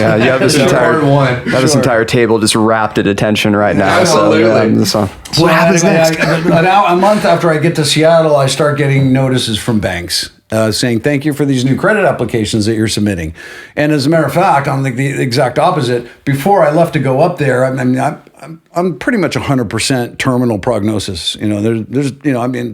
Yeah, you have this entire table just wrapped at attention right now. Absolutely. So What happens next? A month after I get to Seattle, I start getting notices from banks saying, thank you for these new credit applications that you're submitting. And as a matter of fact, I'm the exact opposite. Before I left to go up there, I'm pretty much 100% terminal prognosis. There's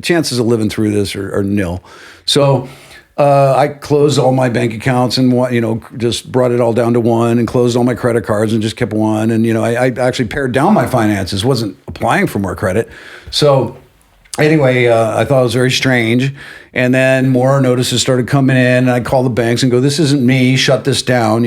chances of living through this are nil. So I closed all my bank accounts and just brought it all down to one, and closed all my credit cards and just kept one. And I actually pared down my finances, wasn't applying for more credit. So anyway, I thought it was very strange. And then more notices started coming in, and I call the banks and go, this isn't me, shut this down,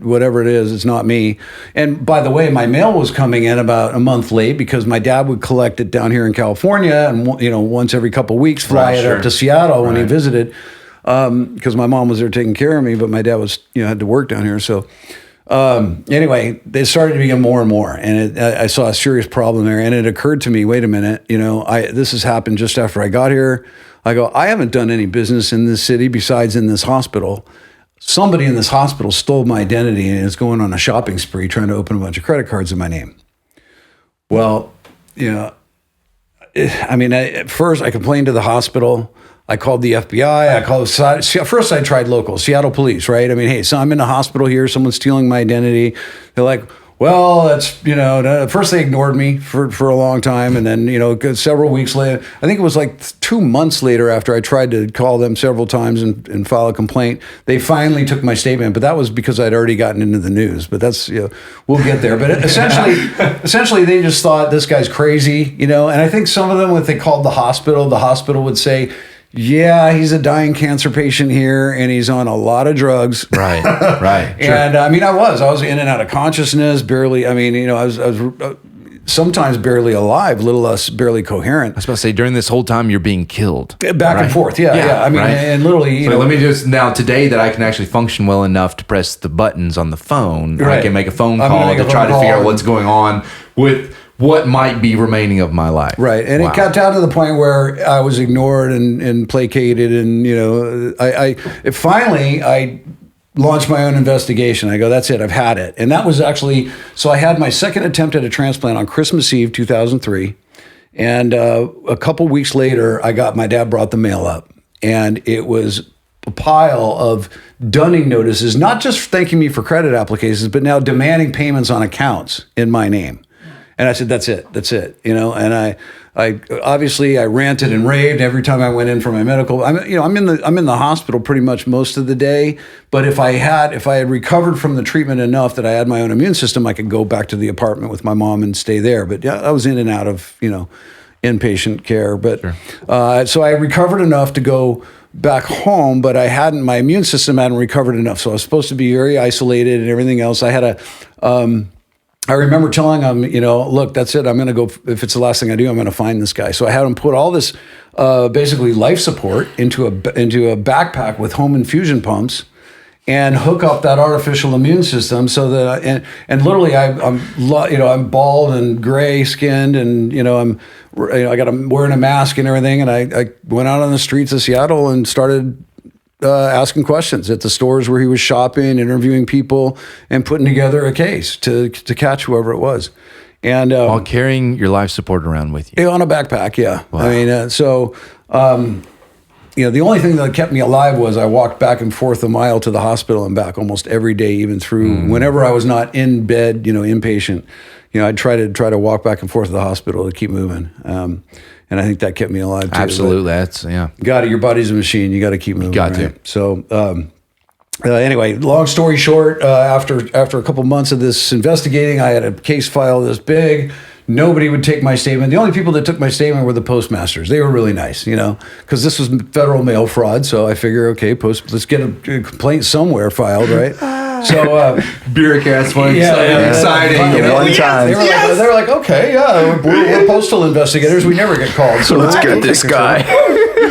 whatever it is, it's not me. And by the way, my mail was coming in about a month late because my dad would collect it down here in California and, once every couple of weeks, fly it up to Seattle when he visited, because my mom was there taking care of me, but my dad was, had to work down here. So anyway, they started to become more and more, and I saw a serious problem there. And it occurred to me, wait a minute, this has happened just after I got here. I go, I haven't done any business in this city besides in this hospital. Somebody in this hospital stole my identity and is going on a shopping spree trying to open a bunch of credit cards in my name. Well, at first I complained to the hospital. I called the FBI. First I tried local, Seattle police, right? Hey, so I'm in the hospital here. Someone's stealing my identity. They're like, well, that's, first they ignored me for a long time. And then, several weeks later, I think it was like 2 months later after I tried to call them several times and file a complaint, they finally took my statement. But that was because I'd already gotten into the news. But that's, we'll get there. But essentially they just thought this guy's crazy, and I think some of them, when they called the hospital would say, yeah, he's a dying cancer patient here, and he's on a lot of drugs. Right. Sure. And I was in and out of consciousness, barely. I was sometimes barely alive, little less barely coherent. I was about to say, during this whole time, you're being killed. Back and forth, yeah. And literally, let me just, now today that I can actually function well enough to press the buttons on the phone, I can make a phone call to try to figure out what's going on with what might be remaining of my life. Right. And it got down to the point where I was ignored and placated. And, I finally launched my own investigation. I go, that's it. I've had it. And that was actually, so I had my second attempt at a transplant on Christmas Eve, 2003. And a couple weeks later, my dad brought the mail up. And it was a pile of dunning notices, not just thanking me for credit applications, but now demanding payments on accounts in my name. And I said, that's it, and I obviously I ranted and raved every time I went in for my medical. I'm in the hospital pretty much most of the day, but if I had recovered from the treatment enough that I had my own immune system, I could go back to the apartment with my mom and stay there. But yeah, I was in and out of, inpatient care. But sure. So I recovered enough to go back home, but my immune system hadn't recovered enough. So I was supposed to be very isolated and everything else. I had I remember telling him, look, that's it. I'm going to go, if it's the last thing I do, I'm going to find this guy. So I had him put all this basically life support into a backpack with home infusion pumps and hook up that artificial immune system so that, and literally I'm bald and gray skinned and, I'm wearing a mask and everything. And I went out on the streets of Seattle and started asking questions at the stores where he was shopping, interviewing people, and putting together a case to catch whoever it was. And while carrying your life support around with you on a backpack, yeah. Wow. The only thing that kept me alive was I walked back and forth a mile to the hospital and back almost every day, even through whenever I was not in bed, inpatient. I'd try to walk back and forth to the hospital to keep moving. And I think that kept me alive too. Absolutely, that's Your body's a machine. You got to keep moving. Got to. So anyway, long story short, after a couple months of this investigating, I had a case file this big. Nobody would take my statement. The only people that took my statement were the postmasters. They were really nice, because this was federal mail fraud. So I figure, okay, let's get a complaint somewhere filed, right? So bureaucrats want exciting. One time. They were like, okay, yeah, we're postal investigators. We never get called. So let's get this guy.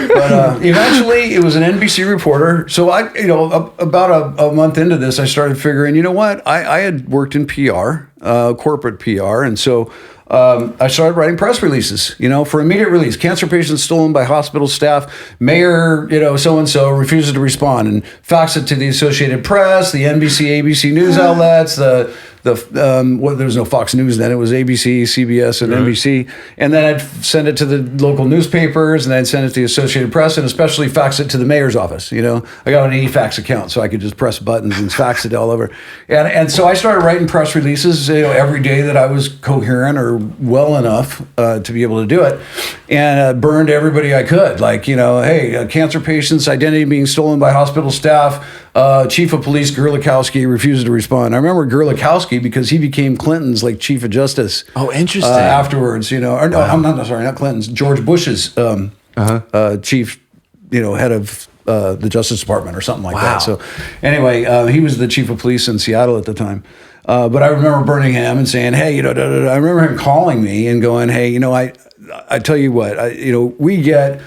But eventually, it was an NBC reporter. So about a month into this, I started figuring, I had worked in PR, corporate PR, and so I started writing press releases, for immediate release. Cancer patients stolen by hospital staff. Mayor, so-and-so refuses to respond, and fax it to the Associated Press, the NBC, ABC news outlets, there was no Fox News then. It was ABC, CBS, and NBC. And then I'd send it to the local newspapers, and then I'd send it to the Associated Press, and especially fax it to the mayor's office. I got an e-fax account, so I could just press buttons and fax it all over. And so I started writing press releases, every day that I was coherent or well enough to be able to do it, and burned everybody I could. Like, hey, cancer patients' identity being stolen by hospital staff. Chief of Police Gerlikowski refuses to respond. I remember Gerlikowski because he became Clinton's chief of justice. Oh, interesting. Afterwards, or no, I'm not Clinton's. George Bush's chief, head of the Justice Department or something like that. So anyway, he was the chief of police in Seattle at the time. But I remember burning him and saying, hey, I remember him calling me and going, hey, I tell you what, we get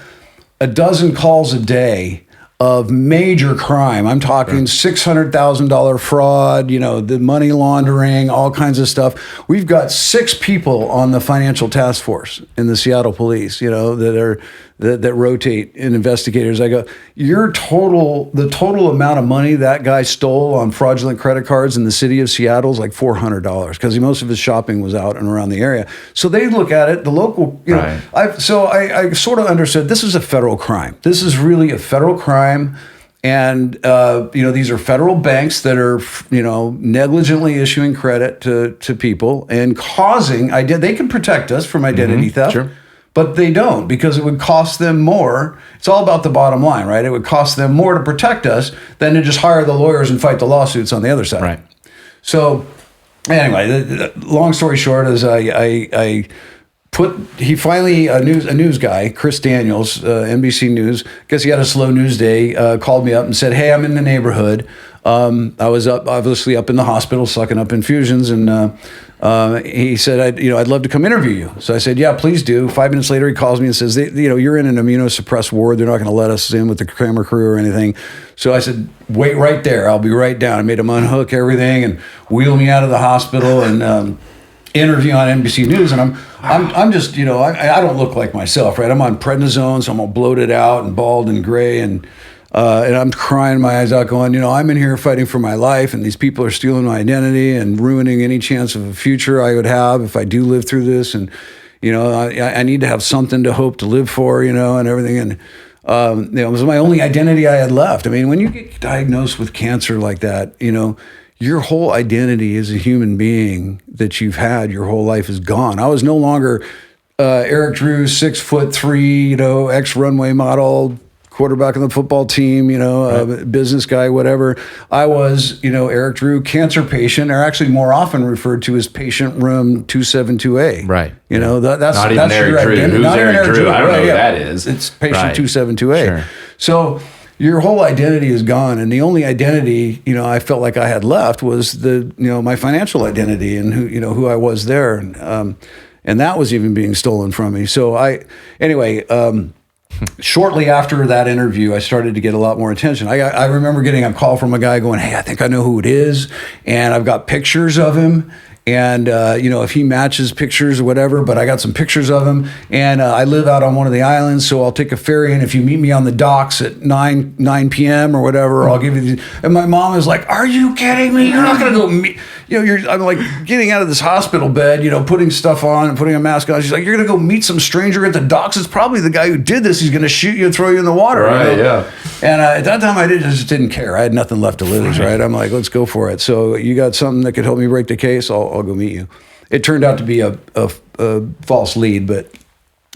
a dozen calls a day of major crime. I'm talking $600,000 fraud, the money laundering, all kinds of stuff. We've got 6 people on the financial task force in the Seattle police, that rotate in investigators. I go, the total amount of money that guy stole on fraudulent credit cards in the city of Seattle is like $400 because most of his shopping was out and around the area. So they look at it, the local, I sort of understood this is a federal crime. This is really a federal crime. And, these are federal banks that are, negligently issuing credit to people and causing, they can protect us from identity theft. Sure. But they don't, because it would cost them more. It's all about the bottom line, right? It would cost them more to protect us than to just hire the lawyers and fight the lawsuits on the other side. Right. So anyway, long story short is a news guy, Chris Daniels, NBC News, guess he had a slow news day, called me up and said, hey, I'm in the neighborhood. I was obviously up in the hospital sucking up infusions, and he said, I'd love to come interview you. So I said, yeah, please do. 5 minutes later, he calls me and says, you're in an immunosuppressed ward. They're not going to let us in with the camera crew or anything. So I said, wait right there. I'll be right down. I made him unhook everything and wheel me out of the hospital and interview on NBC News. And I'm just, I don't look like myself, right? I'm on prednisone, so I'm all bloated out and bald and gray, and I'm crying my eyes out going, I'm in here fighting for my life, and these people are stealing my identity and ruining any chance of a future I would have if I do live through this. And, I need to have something to hope to live for, and everything. And, it was my only identity I had left. I mean, when you get diagnosed with cancer like that, your whole identity as a human being that you've had your whole life is gone. I was no longer Eric Drew, 6'3", ex-runway model, quarterback on the football team, business guy, whatever. I was, Eric Drew, cancer patient, or actually more often referred to as patient room 272A. Right. That's not even Eric Drew. Who's Eric Drew? I don't know who that is. It's patient 272A. Sure. So your whole identity is gone, and the only identity I felt like I had left was my financial identity and who I was there, and that was even being stolen from me. So shortly after that interview, I started to get a lot more attention. I remember getting a call from a guy going, hey, I think I know who it is, and I've got pictures of him. And, if he matches pictures or whatever, but I got some pictures of him, and I live out on one of the islands, so I'll take a ferry, and if you meet me on the docks at 9 p.m. or whatever, I'll give you these. And my mom is like, are you kidding me? You're not going to go meet, I'm like getting out of this hospital bed, putting stuff on and putting a mask on. She's like, you're going to go meet some stranger at the docks? It's probably the guy who did this. He's going to shoot you and throw you in the water. Right, yeah. And at that time, I just didn't care. I had nothing left to lose, right? I'm like, let's go for it. So you got something that could help me break the case? I'll go meet you. It turned out to be a false lead, but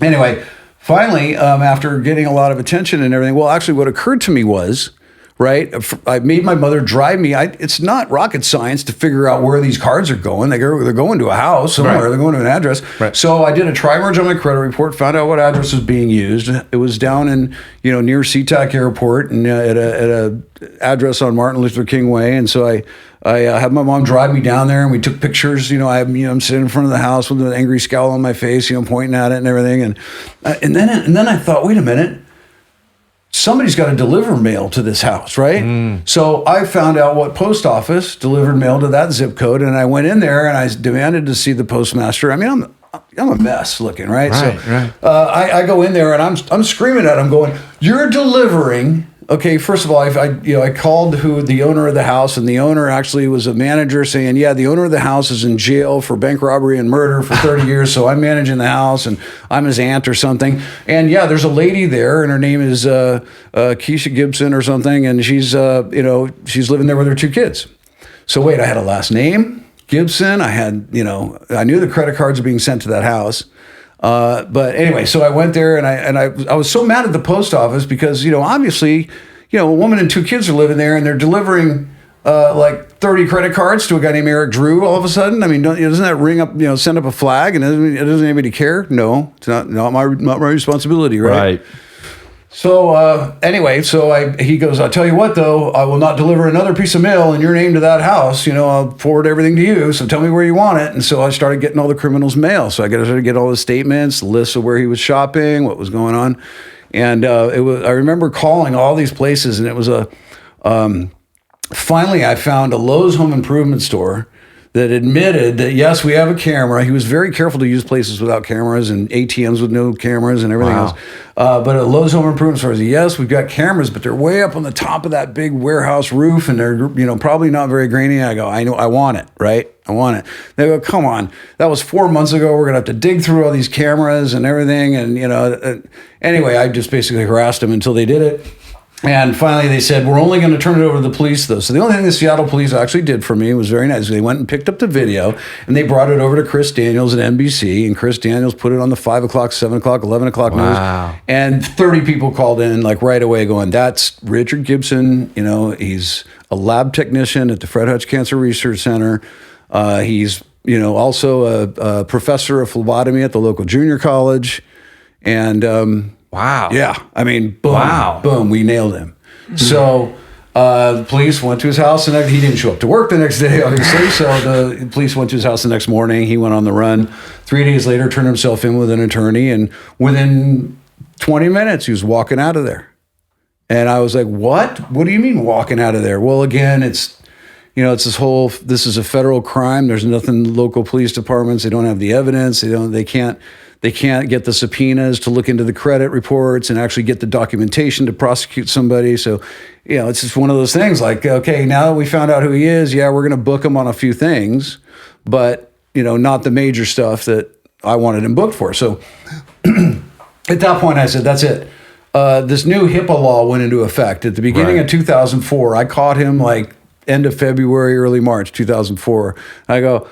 anyway, finally, after getting a lot of attention and everything, well, actually what occurred to me was, right, I made my mother drive me. It's not rocket science to figure out where these cards are going. They're going to a house somewhere. Right. They're going to an address. Right. So I did a tri-merge on my credit report, found out what address was being used. It was down in, near SeaTac Airport and at a address on Martin Luther King Way. And so I had my mom drive me down there, and we took pictures. I'm sitting in front of the house with an angry scowl on my face, pointing at it and everything. And then I thought, wait a minute, somebody's got to deliver mail to this house, right? Mm. So I found out what post office delivered mail to that zip code, and I went in there and I demanded to see the postmaster. I mean, I'm a mess looking, right? Right. I go in there and I'm screaming at him, going, "You're delivering." Okay, first of all, I called the owner of the house, and the owner actually was a manager, saying, "Yeah, the owner of the house is in jail for bank robbery and murder for 30 years, so I'm managing the house, and I'm his aunt or something." And yeah, there's a lady there, and her name is Keisha Gibson or something, and she's living there with her 2 kids. So wait, I had a last name, Gibson. I knew the credit cards were being sent to that house. But anyway, so I went there and I was so mad at the post office because, obviously, a woman and 2 kids are living there and they're delivering like 30 credit cards to a guy named Eric Drew all of a sudden. I mean, doesn't that ring up, send up a flag, and doesn't anybody care? No, it's not my responsibility, right? Right. So anyway, he goes, "I'll tell you what, though, I will not deliver another piece of mail in your name to that house. I'll forward everything to you. So tell me where you want it." And so I started getting all the criminal's mail. So I started to get all the statements, lists of where he was shopping, what was going on. And I remember calling all these places, and it was finally I found a Lowe's home improvement store that admitted that, yes, we have a camera. He was very careful to use places without cameras and ATMs with no cameras and everything else. But at Lowe's home improvement store, said, yes, we've got cameras, but they're way up on the top of that big warehouse roof, and they're probably not very grainy. I go, I know, I want it, right? I want it. They go, come on, that was 4 months ago. We're gonna have to dig through all these cameras and everything, and anyway, I just basically harassed them until they did it. And finally, they said, we're only going to turn it over to the police, though. So the only thing the Seattle police actually did for me was very nice. They went and picked up the video, and they brought it over to Chris Daniels at NBC, and Chris Daniels put it on the 5 o'clock, 7 o'clock, 11 o'clock news. And 30 people called in, like, right away going, that's Richard Gibson. He's a lab technician at the Fred Hutch Cancer Research Center. He's, also a professor of phlebotomy at the local junior college. And... Wow. Yeah. I mean, boom, boom, we nailed him. So the police went to his house, and he didn't show up to work the next day, obviously. So the police went to his house the next morning. He went on the run. 3 days later, turned himself in with an attorney, and within 20 minutes, he was walking out of there. And I was like, what? What do you mean walking out of there? Well, again, it's this is a federal crime. There's nothing, local police departments, they don't have the evidence. They can't get the subpoenas to look into the credit reports and actually get the documentation to prosecute somebody. So, it's just one of those things like, okay, now that we found out who he is, yeah, we're going to book him on a few things, but, not the major stuff that I wanted him booked for. So at that point, I said, that's it. This new Hippa law went into effect at the beginning of 2004. I caught him like end of February, early March 2004. I go,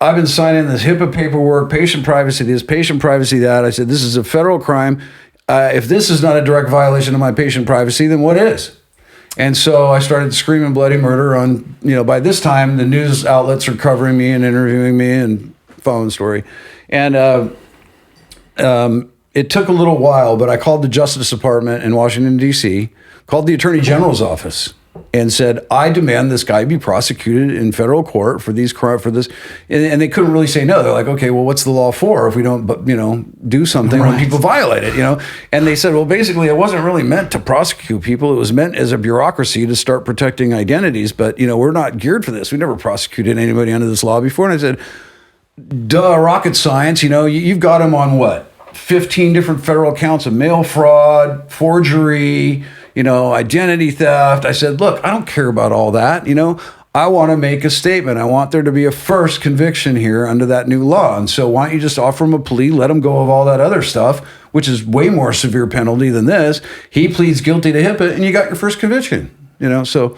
I've been signing this HIPAA paperwork, patient privacy this, patient privacy that. I said, this is a federal crime. If this is not a direct violation of my patient privacy, then what is? And so I started screaming bloody murder on, by this time, the news outlets are covering me and interviewing me and following the story. And it took a little while, but I called the Justice Department in Washington, D.C., called the Attorney General's office, and said, I demand this guy be prosecuted in federal court for this. And they couldn't really say no. They're like, okay, well, what's the law for if we don't, do something when people violate it, And they said, well, basically, it wasn't really meant to prosecute people. It was meant as a bureaucracy to start protecting identities. But, we're not geared for this. We never prosecuted anybody under this law before. And I said, duh, rocket science, you've got him on what? 15 different federal counts of mail fraud, forgery, identity theft. I said, look, I don't care about all that. I want to make a statement. I want there to be a first conviction here under that new law. And so why don't you just offer him a plea, let him go of all that other stuff, which is way more severe penalty than this. He pleads guilty to HIPAA and you got your first conviction, so.